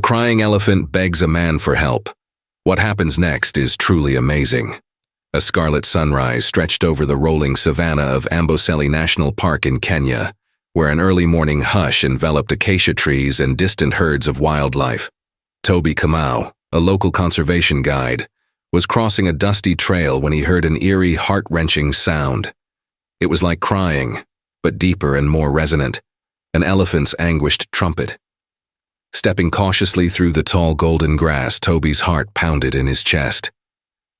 crying elephant begs a man for help. What happens next is truly amazing. A scarlet sunrise stretched over the rolling savanna of Amboseli National Park in Kenya, where an early morning hush enveloped acacia trees and distant herds of wildlife. Toby Kamau, a local conservation guide, was crossing a dusty trail when he heard an eerie, heart-wrenching sound. It was like crying, but deeper and more resonant, an elephant's anguished trumpet. Stepping cautiously through the tall golden grass, Toby's heart pounded in his chest.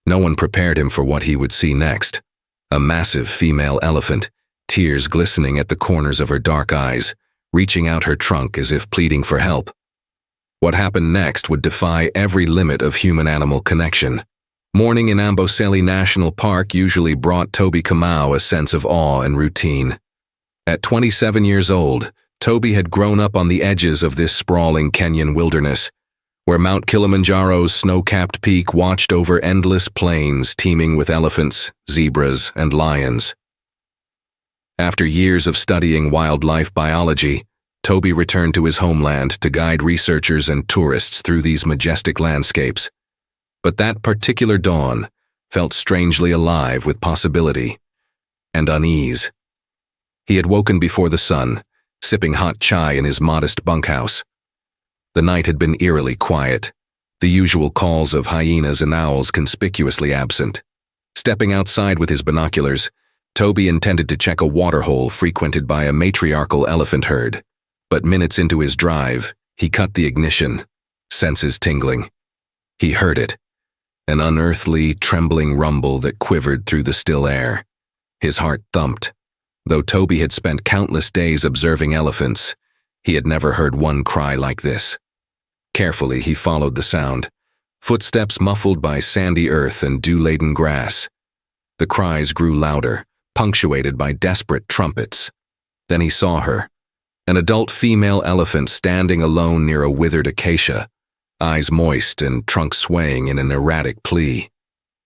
No one prepared him for what he would see next. A massive female elephant, tears glistening at the corners of her dark eyes, reaching out her trunk as if pleading for help. What happened next would defy every limit of human-animal connection. Morning in Amboseli National Park usually brought Toby Kamau a sense of awe and routine. At 27 years old, Toby had grown up on the edges of this sprawling Kenyan wilderness, where Mount Kilimanjaro's snow-capped peak watched over endless plains teeming with elephants, zebras, and lions. After years of studying wildlife biology, Toby returned to his homeland to guide researchers and tourists through these majestic landscapes. But that particular dawn felt strangely alive with possibility and unease. He had woken before the sun, sipping hot chai in his modest bunkhouse. The night had been eerily quiet, the usual calls of hyenas and owls conspicuously absent. Stepping outside with his binoculars, Toby intended to check a waterhole frequented by a matriarchal elephant herd. But minutes into his drive, he cut the ignition, senses tingling. He heard it, an unearthly, trembling rumble that quivered through the still air. His heart thumped. Though Toby had spent countless days observing elephants, he had never heard one cry like this. Carefully, he followed the sound, footsteps muffled by sandy earth and dew-laden grass. The cries grew louder, punctuated by desperate trumpets. Then he saw her, an adult female elephant standing alone near a withered acacia, eyes moist and trunk swaying in an erratic plea.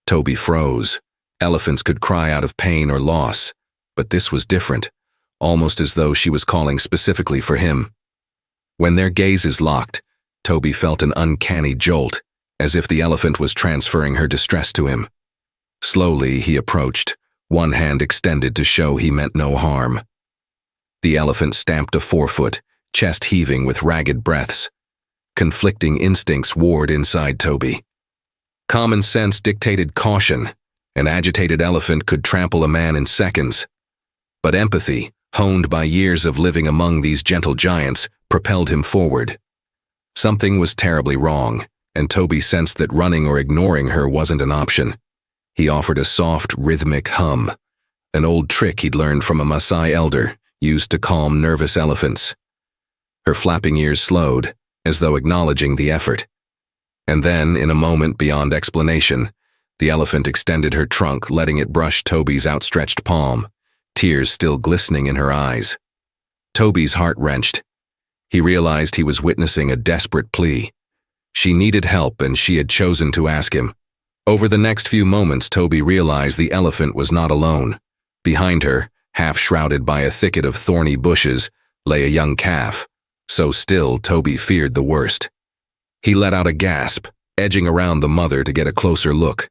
Toby froze. Elephants could cry out of pain or loss, but this was different, almost as though she was calling specifically for him. When their gazes locked, Toby felt an uncanny jolt, as if the elephant was transferring her distress to him. Slowly, he approached, one hand extended to show he meant no harm. The elephant stamped a forefoot, chest heaving with ragged breaths. Conflicting instincts warred inside Toby. Common sense dictated caution. An agitated elephant could trample a man in seconds. But empathy, honed by years of living among these gentle giants, propelled him forward. Something was terribly wrong, and Toby sensed that running or ignoring her wasn't an option. He offered a soft, rhythmic hum, an old trick he'd learned from a Maasai elder, used to calm nervous elephants. Her flapping ears slowed, as though acknowledging the effort. And then, in a moment beyond explanation, the elephant extended her trunk, letting it brush Toby's outstretched palm, tears still glistening in her eyes. Toby's heart wrenched. He realized he was witnessing a desperate plea. She needed help, and she had chosen to ask him. Over the next few moments, Toby realized the elephant was not alone. Behind her, half shrouded by a thicket of thorny bushes, lay a young calf. So still, Toby feared the worst. He let out a gasp, edging around the mother to get a closer look.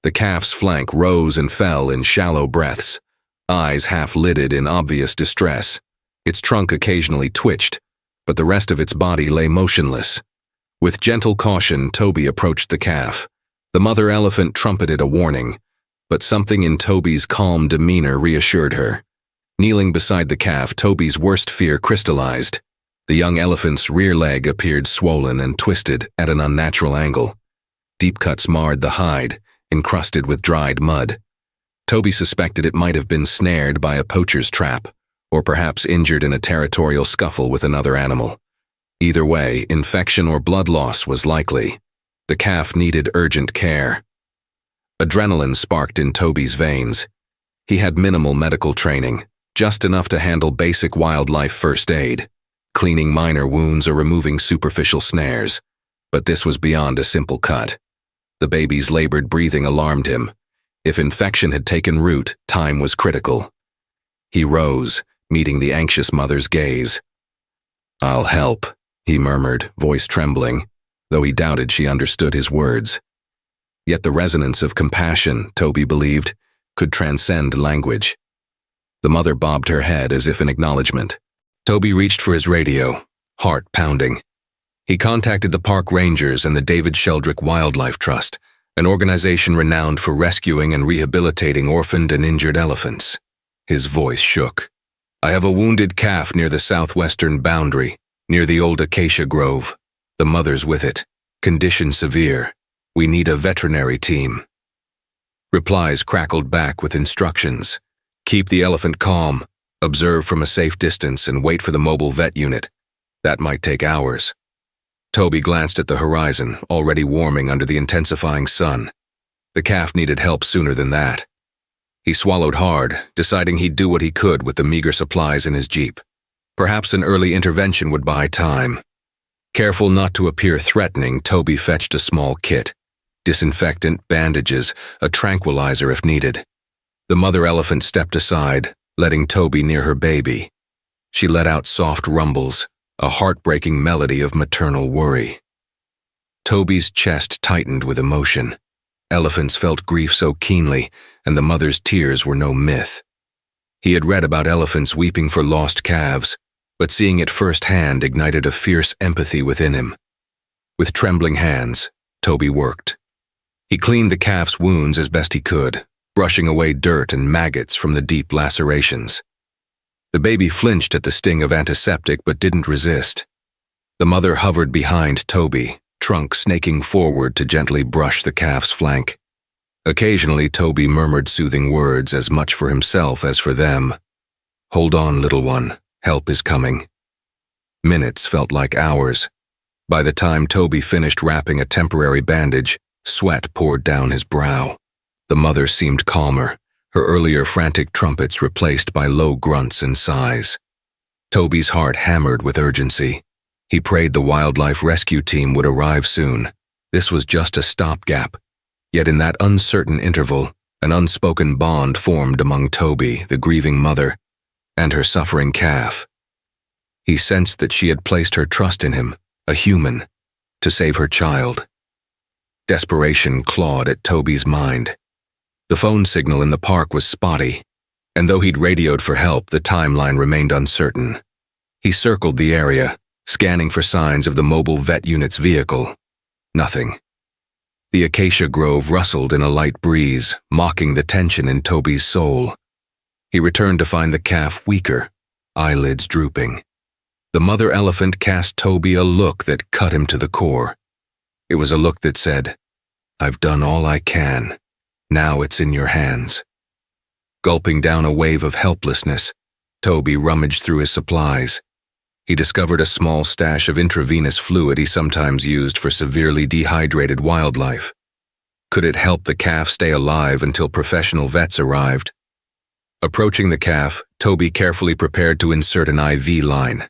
The calf's flank rose and fell in shallow breaths, eyes half-lidded in obvious distress. Its trunk occasionally twitched, but the rest of its body lay motionless. With gentle caution, Toby approached the calf. The mother elephant trumpeted a warning, but something in Toby's calm demeanor reassured her. Kneeling beside the calf, Toby's worst fear crystallized. The young elephant's rear leg appeared swollen and twisted at an unnatural angle. Deep cuts marred the hide, encrusted with dried mud. Toby suspected it might have been snared by a poacher's trap, or perhaps injured in a territorial scuffle with another animal. Either way, infection or blood loss was likely. The calf needed urgent care. Adrenaline sparked in Toby's veins. He had minimal medical training, just enough to handle basic wildlife first aid, cleaning minor wounds or removing superficial snares. But this was beyond a simple cut. The baby's labored breathing alarmed him. If infection had taken root, time was critical. He rose, meeting the anxious mother's gaze. "I'll help," he murmured, voice trembling, though he doubted she understood his words. Yet the resonance of compassion, Toby believed, could transcend language. The mother bobbed her head as if in acknowledgement. Toby reached for his radio, heart pounding. He contacted the park rangers and the David Sheldrick Wildlife Trust, an organization renowned for rescuing and rehabilitating orphaned and injured elephants. His voice shook. "I have a wounded calf near the southwestern boundary, near the old acacia grove. The mother's with it. Condition severe. We need a veterinary team." Replies crackled back with instructions. "Keep the elephant calm, observe from a safe distance, and wait for the mobile vet unit. That might take hours." Toby glanced at the horizon, already warming under the intensifying sun. The calf needed help sooner than that. He swallowed hard, deciding he'd do what he could with the meager supplies in his jeep. Perhaps an early intervention would buy time. Careful not to appear threatening, Toby fetched a small kit. Disinfectant, bandages, a tranquilizer if needed. The mother elephant stepped aside, letting Toby near her baby. She let out soft rumbles, a heartbreaking melody of maternal worry. Toby's chest tightened with emotion. Elephants felt grief so keenly, and the mother's tears were no myth. He had read about elephants weeping for lost calves, but seeing it firsthand ignited a fierce empathy within him. With trembling hands, Toby worked. He cleaned the calf's wounds as best he could, brushing away dirt and maggots from the deep lacerations. The baby flinched at the sting of antiseptic but didn't resist. The mother hovered behind Toby, trunk snaking forward to gently brush the calf's flank. Occasionally, Toby murmured soothing words as much for himself as for them. "Hold on, little one. Help is coming." Minutes felt like hours. By the time Toby finished wrapping a temporary bandage, sweat poured down his brow. The mother seemed calmer, her earlier frantic trumpets replaced by low grunts and sighs. Toby's heart hammered with urgency. He prayed the wildlife rescue team would arrive soon. This was just a stopgap. Yet in that uncertain interval, an unspoken bond formed among Toby, the grieving mother, and her suffering calf. He sensed that she had placed her trust in him, a human, to save her child. Desperation clawed at Toby's mind. The phone signal in the park was spotty, and though he'd radioed for help, the timeline remained uncertain. He circled the area, scanning for signs of the mobile vet unit's vehicle. Nothing. The acacia grove rustled in a light breeze, mocking the tension in Toby's soul. He returned to find the calf weaker, eyelids drooping. The mother elephant cast Toby a look that cut him to the core. It was a look that said, "I've done all I can. Now it's in your hands." Gulping down a wave of helplessness, Toby rummaged through his supplies. He discovered a small stash of intravenous fluid he sometimes used for severely dehydrated wildlife. Could it help the calf stay alive until professional vets arrived? Approaching the calf, Toby carefully prepared to insert an IV line.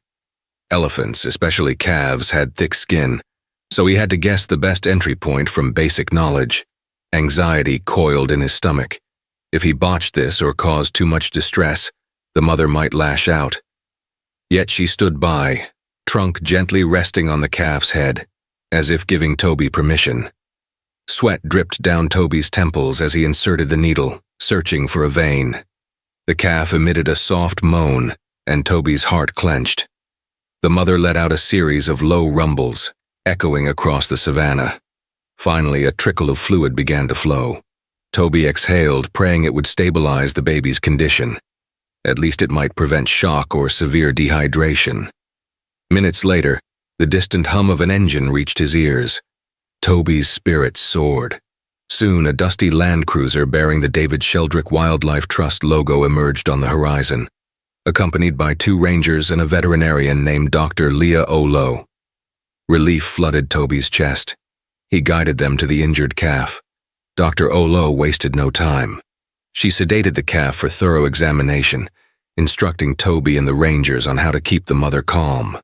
Elephants, especially calves, had thick skin, so he had to guess the best entry point from basic knowledge. Anxiety coiled in his stomach. If he botched this or caused too much distress, the mother might lash out. Yet she stood by, trunk gently resting on the calf's head, as if giving Toby permission. Sweat dripped down Toby's temples as he inserted the needle, searching for a vein. The calf emitted a soft moan, and Toby's heart clenched. The mother let out a series of low rumbles, echoing across the savannah. Finally, a trickle of fluid began to flow. Toby exhaled, praying it would stabilize the baby's condition. At least it might prevent shock or severe dehydration. Minutes later, the distant hum of an engine reached his ears. Toby's spirits soared. Soon, a dusty Land Cruiser bearing the David Sheldrick Wildlife Trust logo emerged on the horizon, accompanied by 2 rangers and a veterinarian named Dr. Leah Olo. Relief flooded Toby's chest. He guided them to the injured calf. Dr. Olo wasted no time. She sedated the calf for thorough examination, instructing Toby and the rangers on how to keep the mother calm.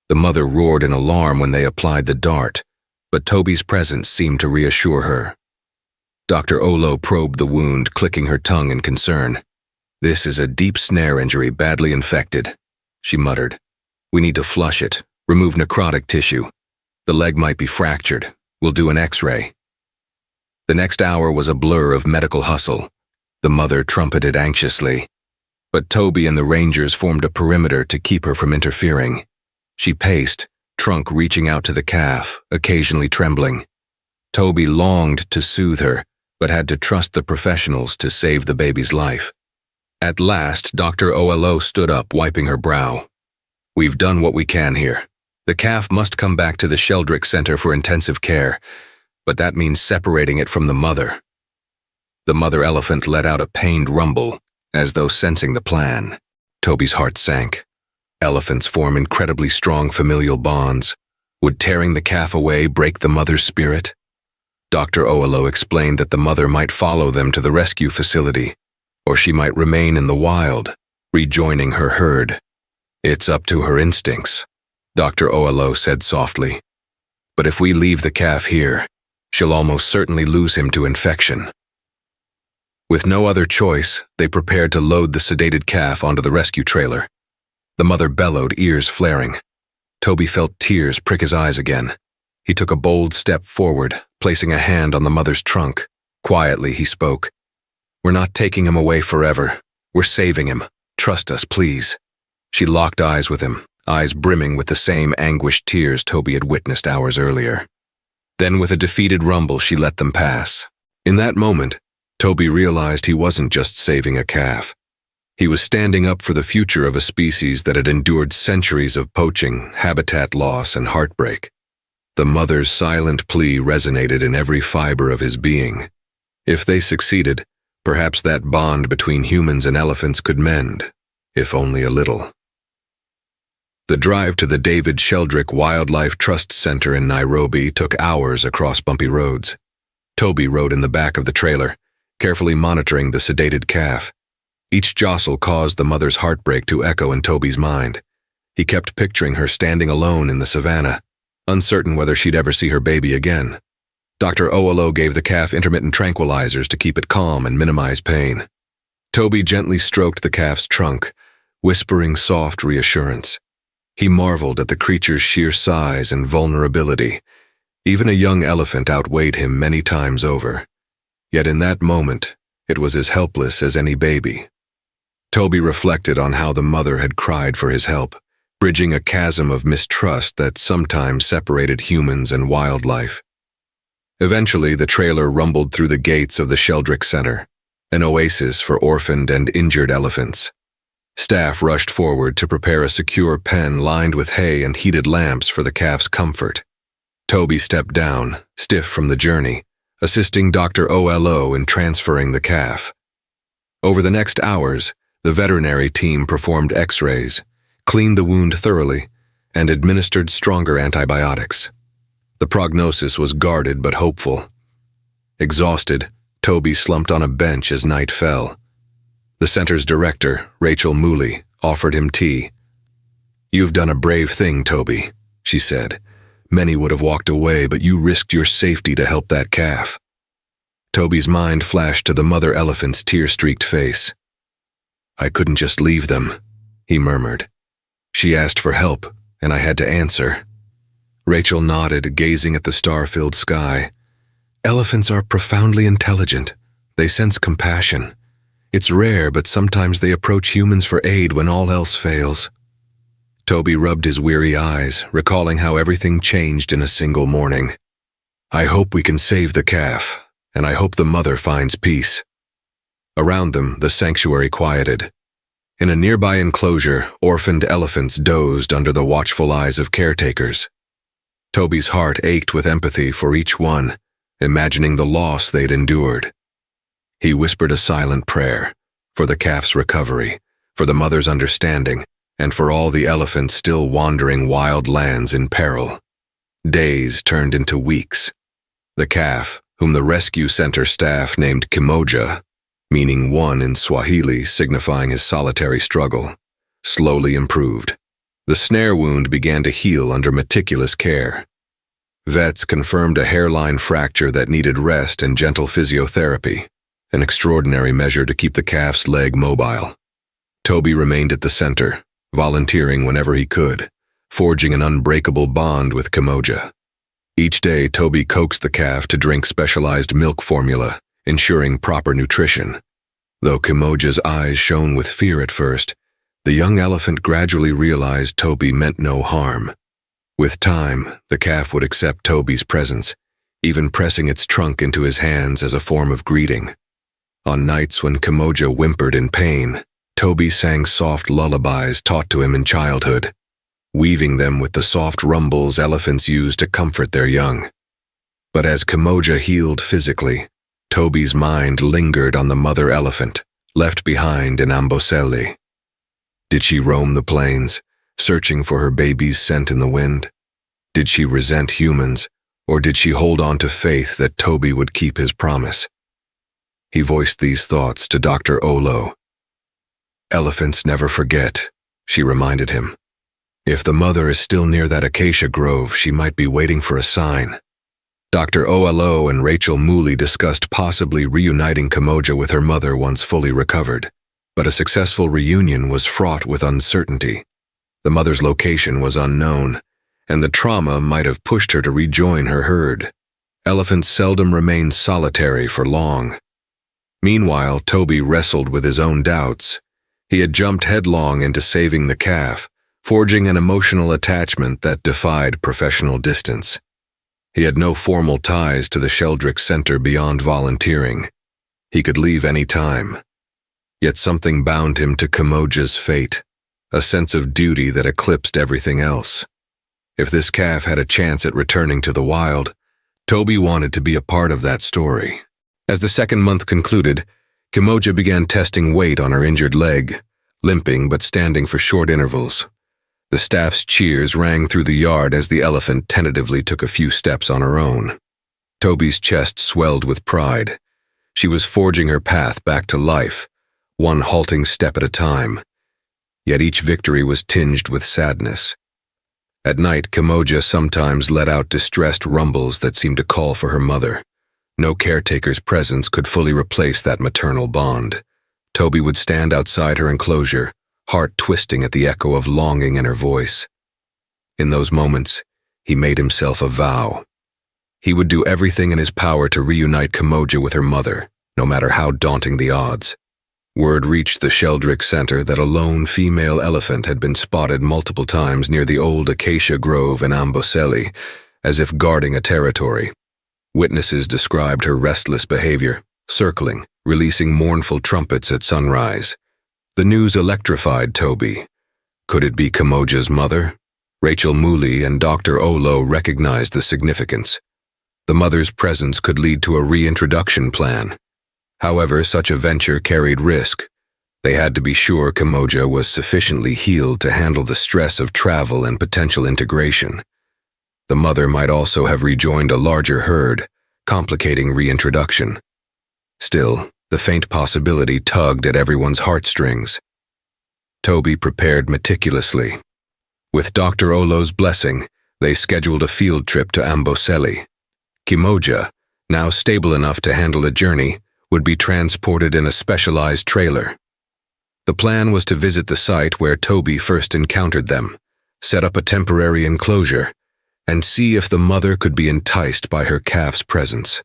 The mother roared in alarm when they applied the dart, but Toby's presence seemed to reassure her. Dr. Olo probed the wound, clicking her tongue in concern. "This is a deep snare injury, badly infected," she muttered. "We need to flush it, Remove necrotic tissue. The leg might be fractured. We'll do an X-ray. The next hour was a blur of medical hustle. The mother trumpeted anxiously. But Toby and the Rangers formed a perimeter to keep her from interfering. She paced, trunk reaching out to the calf, occasionally trembling. Toby longed to soothe her, but had to trust the professionals to save the baby's life. At last, Dr. OLO stood up, wiping her brow. We've done what we can here. The calf must come back to the Sheldrick Center for intensive care, but that means separating it from the mother. The mother elephant let out a pained rumble, as though sensing the plan. Toby's heart sank. Elephants form incredibly strong familial bonds. Would tearing the calf away break the mother's spirit? Dr. OLO explained that the mother might follow them to the rescue facility, or she might remain in the wild, rejoining her herd. It's up to her instincts, Dr. OLO said softly. But if we leave the calf here, she'll almost certainly lose him to infection. With no other choice, they prepared to load the sedated calf onto the rescue trailer. The mother bellowed, ears flaring. Toby felt tears prick his eyes again. He took a bold step forward, placing a hand on the mother's trunk. Quietly, he spoke. We're not taking him away forever. We're saving him. Trust us, please. She locked eyes with him, eyes brimming with the same anguished tears Toby had witnessed hours earlier. Then with a defeated rumble, she let them pass. In that moment, Toby realized he wasn't just saving a calf. He was standing up for the future of a species that had endured centuries of poaching, habitat loss, and heartbreak. The mother's silent plea resonated in every fiber of his being. If they succeeded, perhaps that bond between humans and elephants could mend, if only a little. The drive to the David Sheldrick Wildlife Trust Center in Nairobi took hours across bumpy roads. Toby rode in the back of the trailer, carefully monitoring the sedated calf. Each jostle caused the mother's heartbreak to echo in Toby's mind. He kept picturing her standing alone in the savannah, uncertain whether she'd ever see her baby again. Dr. OLO gave the calf intermittent tranquilizers to keep it calm and minimize pain. Toby gently stroked the calf's trunk, whispering soft reassurance. He marveled at the creature's sheer size and vulnerability. Even a young elephant outweighed him many times over. Yet in that moment, it was as helpless as any baby. Toby reflected on how the mother had cried for his help, bridging a chasm of mistrust that sometimes separated humans and wildlife. Eventually, the trailer rumbled through the gates of the Sheldrick Center, an oasis for orphaned and injured elephants. Staff rushed forward to prepare a secure pen lined with hay and heated lamps for the calf's comfort. Toby stepped down, stiff from the journey, assisting Dr. OLO in transferring the calf. Over the next hours, the veterinary team performed X-rays, cleaned the wound thoroughly, and administered stronger antibiotics. The prognosis was guarded but hopeful. Exhausted, Toby slumped on a bench as night fell. The center's director, Rachel Mooley, offered him tea. "You've done a brave thing, Toby," she said. "Many would have walked away, but you risked your safety to help that calf." Toby's mind flashed to the mother elephant's tear-streaked face. "I couldn't just leave them," he murmured. "She asked for help, and I had to answer." Rachel nodded, gazing at the star-filled sky. "Elephants are profoundly intelligent. They sense compassion. It's rare, but sometimes they approach humans for aid when all else fails." Toby rubbed his weary eyes, recalling how everything changed in a single morning. "I hope we can save the calf, and I hope the mother finds peace." Around them, the sanctuary quieted. In a nearby enclosure, orphaned elephants dozed under the watchful eyes of caretakers. Toby's heart ached with empathy for each one, imagining the loss they'd endured. He whispered a silent prayer for the calf's recovery, for the mother's understanding, and for all the elephants still wandering wild lands in peril. Days turned into weeks. The calf, whom the rescue center staff named Kimoja, meaning one in Swahili signifying his solitary struggle, slowly improved. The snare wound began to heal under meticulous care. Vets confirmed a hairline fracture that needed rest and gentle physiotherapy, an extraordinary measure to keep the calf's leg mobile. Toby remained at the center, volunteering whenever he could, forging an unbreakable bond with Kimoja. Each day, Toby coaxed the calf to drink specialized milk formula, ensuring proper nutrition. Though Kimoja's eyes shone with fear at first, the young elephant gradually realized Toby meant no harm. With time, the calf would accept Toby's presence, even pressing its trunk into his hands as a form of greeting. On nights when Kimoja whimpered in pain, Toby sang soft lullabies taught to him in childhood, weaving them with the soft rumbles elephants use to comfort their young. But as Kimoja healed physically, Toby's mind lingered on the mother elephant, left behind in Amboseli. Did she roam the plains, searching for her baby's scent in the wind? Did she resent humans, or did she hold on to faith that Toby would keep his promise? He voiced these thoughts to Dr. Olo. "Elephants never forget," she reminded him. "If the mother is still near that acacia grove, she might be waiting for a sign." Dr. Olo and Rachel Mooley discussed possibly reuniting Kimoja with her mother once fully recovered, but a successful reunion was fraught with uncertainty. The mother's location was unknown, and the trauma might have pushed her to rejoin her herd. Elephants seldom remain solitary for long. Meanwhile, Toby wrestled with his own doubts. He had jumped headlong into saving the calf, forging an emotional attachment that defied professional distance. He had no formal ties to the Sheldrick Center beyond volunteering. He could leave any time. Yet something bound him to Kimoja's fate, a sense of duty that eclipsed everything else. If this calf had a chance at returning to the wild, Toby wanted to be a part of that story. As the second month concluded, Kimoja began testing weight on her injured leg, limping but standing for short intervals. The staff's cheers rang through the yard as the elephant tentatively took a few steps on her own. Toby's chest swelled with pride. She was forging her path back to life, one halting step at a time. Yet each victory was tinged with sadness. At night, Kimoja sometimes let out distressed rumbles that seemed to call for her mother. No caretaker's presence could fully replace that maternal bond. Toby would stand outside her enclosure, heart twisting at the echo of longing in her voice. In those moments, he made himself a vow. He would do everything in his power to reunite Kimoja with her mother, no matter how daunting the odds. Word reached the Sheldrick Center that a lone female elephant had been spotted multiple times near the old acacia grove in Amboseli, as if guarding a territory. Witnesses described her restless behavior, circling, releasing mournful trumpets at sunrise. The news electrified Toby. Could it be Kimoja's mother? Rachel Mooley and Dr. Olo recognized the significance. The mother's presence could lead to a reintroduction plan. However, such a venture carried risk. They had to be sure Kimoja was sufficiently healed to handle the stress of travel and potential integration. The mother might also have rejoined a larger herd, complicating reintroduction. Still, the faint possibility tugged at everyone's heartstrings. Toby prepared meticulously. With Dr. Olo's blessing, they scheduled a field trip to Amboseli. Kimoja, now stable enough to handle a journey, would be transported in a specialized trailer. The plan was to visit the site where Toby first encountered them, set up a temporary enclosure, and see if the mother could be enticed by her calf's presence.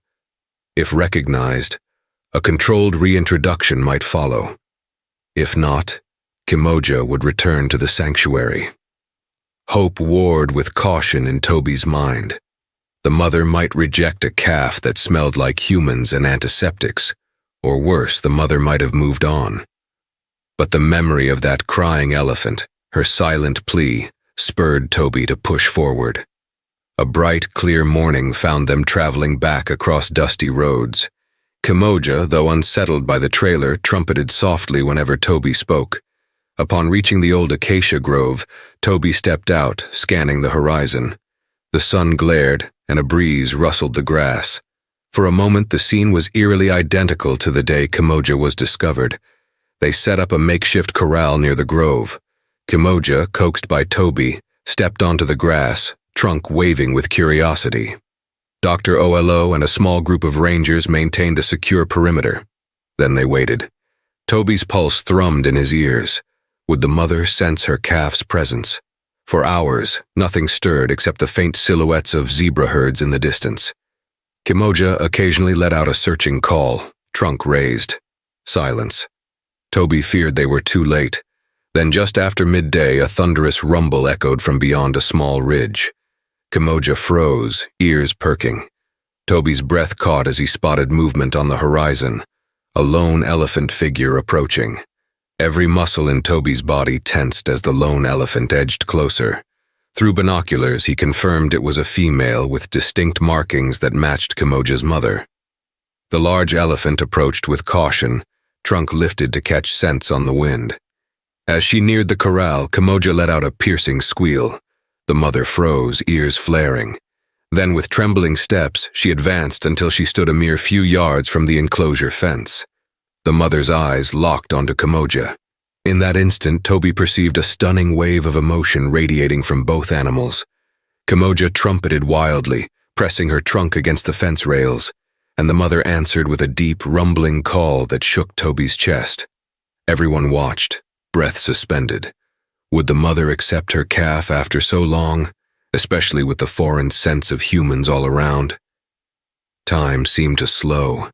If recognized, a controlled reintroduction might follow. If not, Kimoja would return to the sanctuary. Hope warred with caution in Toby's mind. The mother might reject a calf that smelled like humans and antiseptics, or worse, the mother might have moved on. But the memory of that crying elephant, her silent plea, spurred Toby to push forward. A bright, clear morning found them traveling back across dusty roads. Kimoja, though unsettled by the trailer, trumpeted softly whenever Toby spoke. Upon reaching the old acacia grove, Toby stepped out, scanning the horizon. The sun glared, and a breeze rustled the grass. For a moment, the scene was eerily identical to the day Kimoja was discovered. They set up a makeshift corral near the grove. Kimoja, coaxed by Toby, stepped onto the grass, trunk waving with curiosity. Dr. Olo and a small group of rangers maintained a secure perimeter. Then they waited. Toby's pulse thrummed in his ears. Would the mother sense her calf's presence? For hours, nothing stirred except the faint silhouettes of zebra herds in the distance. Kimoja occasionally let out a searching call, trunk raised. Silence. Toby feared they were too late. Then just after midday, a thunderous rumble echoed from beyond a small ridge. Kimoja froze, ears perking. Toby's breath caught as he spotted movement on the horizon, a lone elephant figure approaching. Every muscle in Toby's body tensed as the lone elephant edged closer. Through binoculars, he confirmed it was a female with distinct markings that matched Kimoja's mother. The large elephant approached with caution, trunk lifted to catch scents on the wind. As she neared the corral, Kimoja let out a piercing squeal. The mother froze, ears flaring. Then, with trembling steps, she advanced until she stood a mere few yards from the enclosure fence. The mother's eyes locked onto Kimoja. In that instant, Toby perceived a stunning wave of emotion radiating from both animals. Kimoja trumpeted wildly, pressing her trunk against the fence rails, and the mother answered with a deep, rumbling call that shook Toby's chest. Everyone watched, breath suspended. Would the mother accept her calf after so long, especially with the foreign sense of humans all around? Time seemed to slow.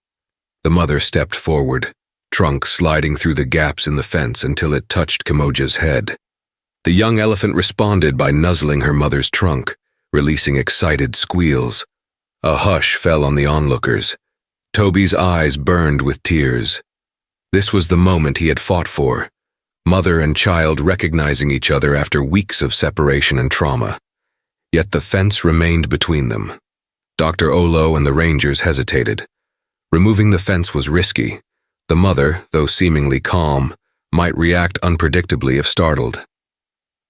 The mother stepped forward, trunk sliding through the gaps in the fence until it touched Kimoja's head. The young elephant responded by nuzzling her mother's trunk, releasing excited squeals. A hush fell on the onlookers. Toby's eyes burned with tears. This was the moment he had fought for. Mother and child recognizing each other after weeks of separation and trauma. Yet the fence remained between them. Dr. Olo and the rangers hesitated. Removing the fence was risky. The mother, though seemingly calm, might react unpredictably if startled.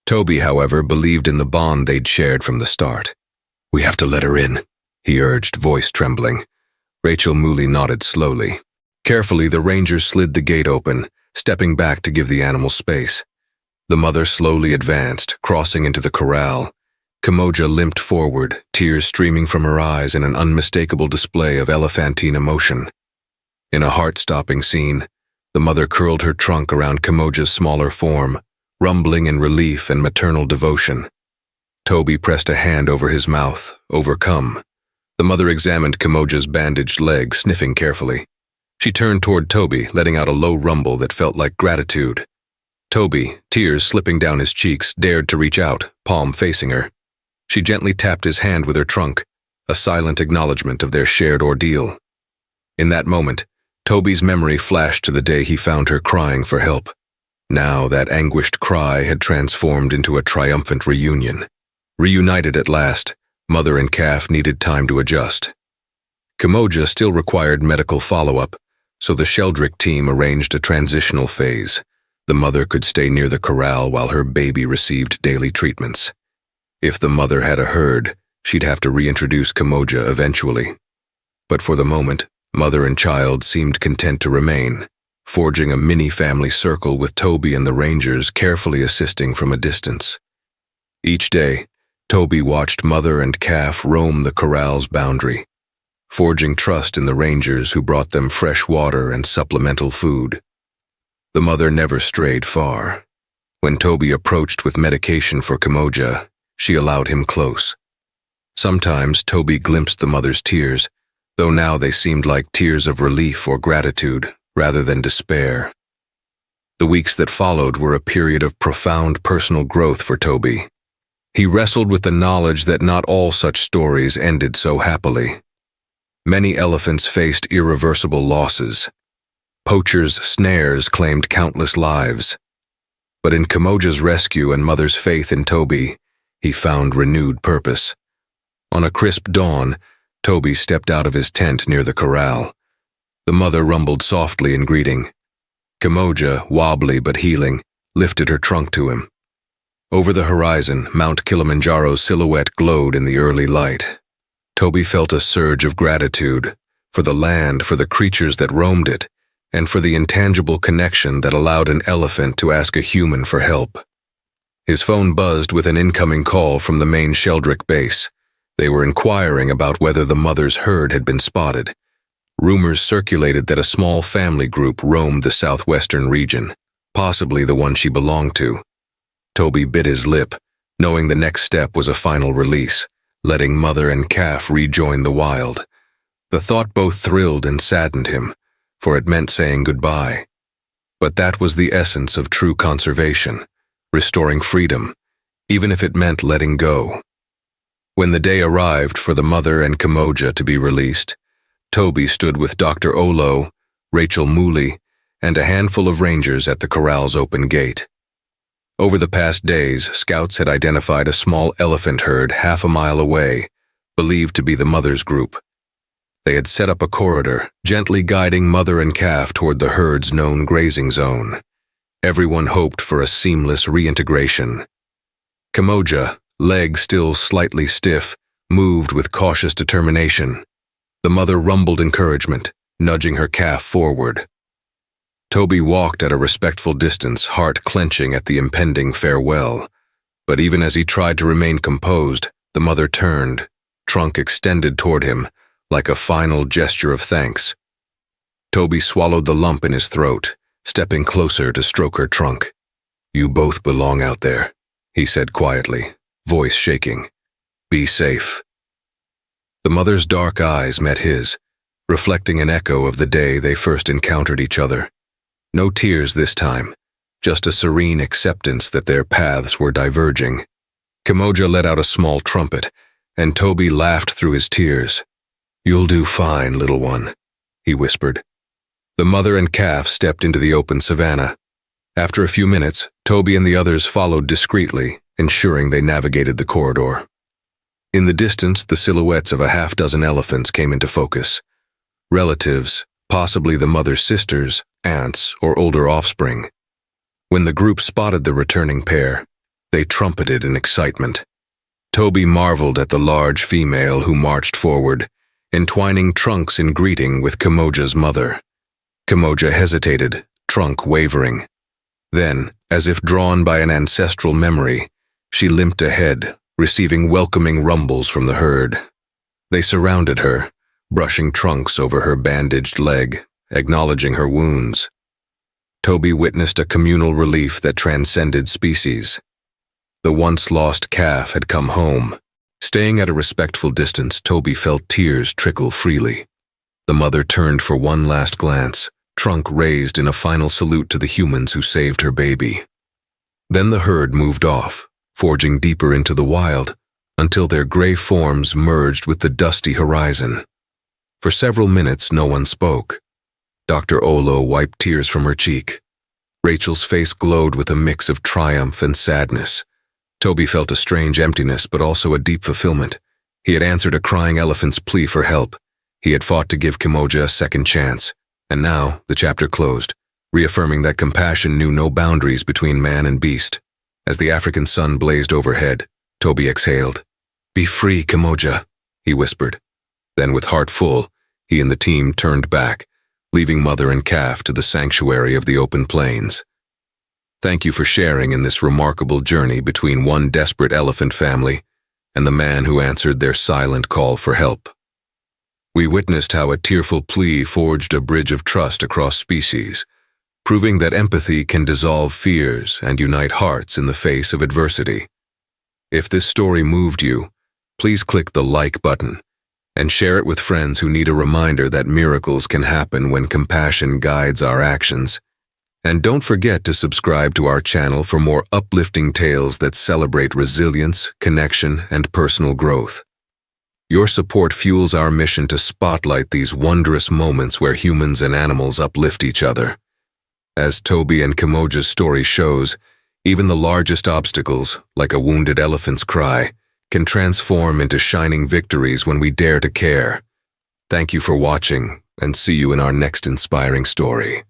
Toby, however, believed in the bond they'd shared from the start. "We have to let her in," he urged, voice trembling. Rachel Mooley nodded slowly. Carefully, the rangers slid the gate open, stepping back to give the animal space. The mother slowly advanced, crossing into the corral. Kimoja limped forward, tears streaming from her eyes in an unmistakable display of elephantine emotion. In a heart-stopping scene, the mother curled her trunk around Kimoja's smaller form, rumbling in relief and maternal devotion. Toby pressed a hand over his mouth, overcome. The mother examined Kimoja's bandaged leg, sniffing carefully. She turned toward Toby, letting out a low rumble that felt like gratitude. Toby, tears slipping down his cheeks, dared to reach out, palm facing her. She gently tapped his hand with her trunk, a silent acknowledgement of their shared ordeal. In that moment, Toby's memory flashed to the day he found her crying for help. Now that anguished cry had transformed into a triumphant reunion. Reunited at last, mother and calf needed time to adjust. Kimoja still required medical follow-up, so the Sheldrick team arranged a transitional phase. The mother could stay near the corral while her baby received daily treatments. If the mother had a herd, she'd have to reintroduce Kimoja eventually. But for the moment, mother and child seemed content to remain, forging a mini-family circle with Toby and the rangers carefully assisting from a distance. Each day, Toby watched mother and calf roam the corral's boundary, forging trust in the rangers who brought them fresh water and supplemental food. The mother never strayed far. When Toby approached with medication for Kimoja, she allowed him close. Sometimes Toby glimpsed the mother's tears, though now they seemed like tears of relief or gratitude rather than despair. The weeks that followed were a period of profound personal growth for Toby. He wrestled with the knowledge that not all such stories ended so happily. Many elephants faced irreversible losses. Poachers' snares claimed countless lives. But in Kimoja's rescue and mother's faith in Toby, he found renewed purpose. On a crisp dawn, Toby stepped out of his tent near the corral. The mother rumbled softly in greeting. Kimoja, wobbly but healing, lifted her trunk to him. Over the horizon, Mount Kilimanjaro's silhouette glowed in the early light. Toby felt a surge of gratitude for the land, for the creatures that roamed it, and for the intangible connection that allowed an elephant to ask a human for help. His phone buzzed with an incoming call from the main Sheldrick base. They were inquiring about whether the mother's herd had been spotted. Rumors circulated that a small family group roamed the southwestern region, possibly the one she belonged to. Toby bit his lip, knowing the next step was a final release, letting mother and calf rejoin the wild. The thought both thrilled and saddened him, for it meant saying goodbye. But that was the essence of true conservation, restoring freedom, even if it meant letting go. When the day arrived for the mother and Kimoja to be released, Toby stood with Dr. Olo, Rachel Mooley, and a handful of rangers at the corral's open gate. Over the past days, scouts had identified a small elephant herd half a mile away, believed to be the mother's group. They had set up a corridor, gently guiding mother and calf toward the herd's known grazing zone. Everyone hoped for a seamless reintegration. Kimoja, legs still slightly stiff, moved with cautious determination. The mother rumbled encouragement, nudging her calf forward. Toby walked at a respectful distance, heart clenching at the impending farewell. But even as he tried to remain composed, the mother turned, trunk extended toward him, like a final gesture of thanks. Toby swallowed the lump in his throat, stepping closer to stroke her trunk. "You both belong out there," he said quietly, voice shaking. "Be safe." The mother's dark eyes met his, reflecting an echo of the day they first encountered each other. No tears this time, just a serene acceptance that their paths were diverging. Kimoja let out a small trumpet, and Toby laughed through his tears. "You'll do fine, little one," he whispered. The mother and calf stepped into the open savanna. After a few minutes, Toby and the others followed discreetly, ensuring they navigated the corridor. In the distance, the silhouettes of a half-dozen elephants came into focus. Relatives, possibly the mother's sisters, aunts, or older offspring. When the group spotted the returning pair, they trumpeted in excitement. Toby marveled at the large female who marched forward, entwining trunks in greeting with Kimoja's mother. Kimoja hesitated, trunk wavering. Then, as if drawn by an ancestral memory, she limped ahead, receiving welcoming rumbles from the herd. They surrounded her, brushing trunks over her bandaged leg, acknowledging her wounds. Toby witnessed a communal relief that transcended species. The once-lost calf had come home. Staying at a respectful distance, Toby felt tears trickle freely. The mother turned for one last glance, trunk raised in a final salute to the humans who saved her baby. Then the herd moved off, forging deeper into the wild, until their gray forms merged with the dusty horizon. For several minutes, no one spoke. Dr. Olo wiped tears from her cheek. Rachel's face glowed with a mix of triumph and sadness. Toby felt a strange emptiness, but also a deep fulfillment. He had answered a crying elephant's plea for help. He had fought to give Kimoja a second chance. And now, the chapter closed, reaffirming that compassion knew no boundaries between man and beast. As the African sun blazed overhead, Toby exhaled. "Be free, Kimoja," he whispered. Then, with heart full, he and the team turned back, leaving mother and calf to the sanctuary of the open plains. Thank you for sharing in this remarkable journey between one desperate elephant family and the man who answered their silent call for help. We witnessed how a tearful plea forged a bridge of trust across species, proving that empathy can dissolve fears and unite hearts in the face of adversity. If this story moved you, please click the like button and share it with friends who need a reminder that miracles can happen when compassion guides our actions. And don't forget to subscribe to our channel for more uplifting tales that celebrate resilience, connection, and personal growth. Your support fuels our mission to spotlight these wondrous moments where humans and animals uplift each other. As Toby and Kimoja's story shows, even the largest obstacles, like a wounded elephant's cry, can transform into shining victories when we dare to care. Thank you for watching, and see you in our next inspiring story.